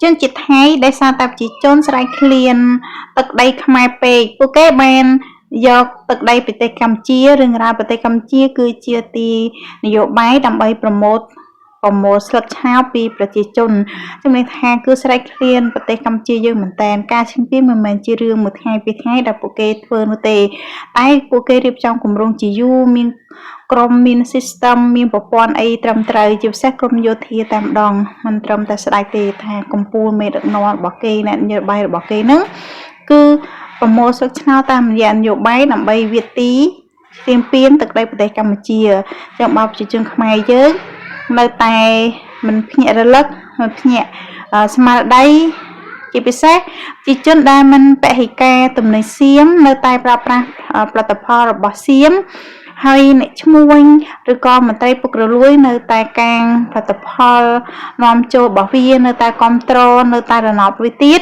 ជនជាតិថៃដែលសារតែប្រជាជនស្រែកឃ្លានទឹកដីខ្មែរពេកពួកគេបានយកទឹកដីប្រទេសកម្ពុជារឿងរ៉ាវប្រទេសកម្ពុជាគឺជាទីនយោបាយដើម្បីប្រមូលស្លឹកឆោពីប្រជាជនចំណេះថាគឺស្រែកឃ្លានប្រទេសកម្ពុជាយើងមែនតើការឈ្លានពានមិនមែនជារឿងមួយថ្ងៃពីរថ្ងៃដែលពួកគេធ្វើនោះទេតែពួកគេរៀបចំគម្រោងជាយូរមានក្រុមមាន system មានប្រព័ន្ធអីត្រឹមត្រូវជាពិសេសក្រុមយោធាតែម្ដងមិនត្រឹមតែស្ដាយទេថាកម្ពុជាមេដឹកនាំរបស់គេអ្នកនយោបាយរបស់គេហ្នឹងគឺប្រមូលស្លឹកឆ្នោតតាមរយៈនយោបាយដើម្បីវាទីទាមពានទឹកដីប្រទេសកម្ពុជាចឹងបើប្រជាជនខ្មែរយើងនៅតែមិនភ្ញាក់រលឹកមិនភ្ញាក់ស្មារតីជាពិសេសប្រជាជនដែលមិនពហិការទំនិញសៀមនៅតែប្រើប្រាស់ផលិតផលរបស់សៀមហើយអ្នកឈ្មួញឬក៏មន្ត្រីពុករលួយនៅតែកាងផលិតផលនាំចូលរបស់វានៅតែគ្រប់គ្រងនៅតែរណបវាទៀត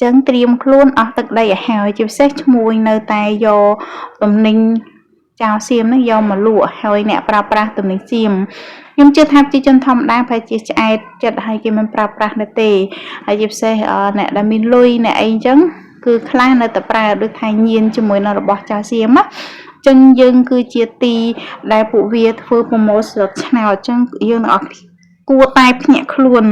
ចឹងត្រៀមខ្លួនអស់ទឹកដីឲ្យហើយជាពិសេសឈ្មួញនៅតែយកទំនិញចៅសៀមនឹងយកមកលក់ហើយអ្នកប្រើប្រាស់ទំនិញសៀមខ្ញុំជឿថាប្រជាជនធម្មតាប្រហែលជាឆ្អែតចិត្តហើយគេមិនប្រើប្រាស់នៅទេហើយជាពិសេសអ្នកដែលមានលុយអ្នកអីចឹងគឺខ្លះនៅតែប្រើដូចថាញៀនជាមួយនឹងរបស់ចៅសៀមណាចឹងយើងគឺជាទីដែលពួកវាធ្វើប្រមូលស្លឹកឆ្នោតចឹងយើងទាំងអស់គួរតែភ្ញាក់ខ្លួន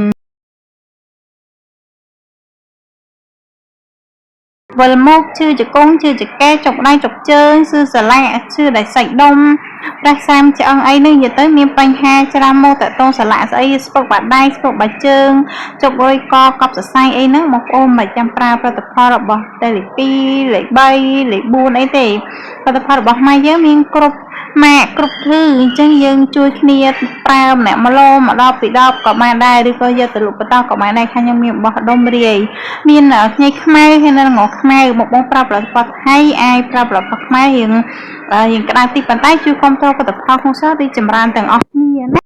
វិលមកជឿចកងជឿចកែចុកដៃចុកជើងសឺសាឡាជឿដែលសាច់ដុំប្រះសាមឆ្អឹងអីនេះនិយាយទៅមានបញ្ហាច្រើនមកតតងសាឡាស្អីស្ពឹកបាដៃស្ពឹកបាជើងចុករុយកកប់សរសៃអីហ្នឹងបងប្អូនមិនចាំប្រើផលិតផលរបស់តែលេខ2លេខ3លេខ4អីទេផលិតផលរបស់ម៉ែយើងមានគ្រប់ម៉ាកគ្រប់គឺអញ្ចឹងយើងជួយគ្នាប្រើម្នាក់1ឡូមក10ពី10ក៏បានដែរឬក៏យកទៅលក់បន្តក៏បានដែរខាងខ្ញុំមានបោះដុំរាយមានខ្ញីខ្មៅហើយនៅងខ្មៅមកបងប្រើផលិតផលថៃអាចប្រើផលិតផលខ្មែរយើងក្តៅតិចប៉ុន្តែជួយគ្រប់គ្រងផលិតផលក្នុងស្រុករីចម្រើនទាំងអស់គ្នាណា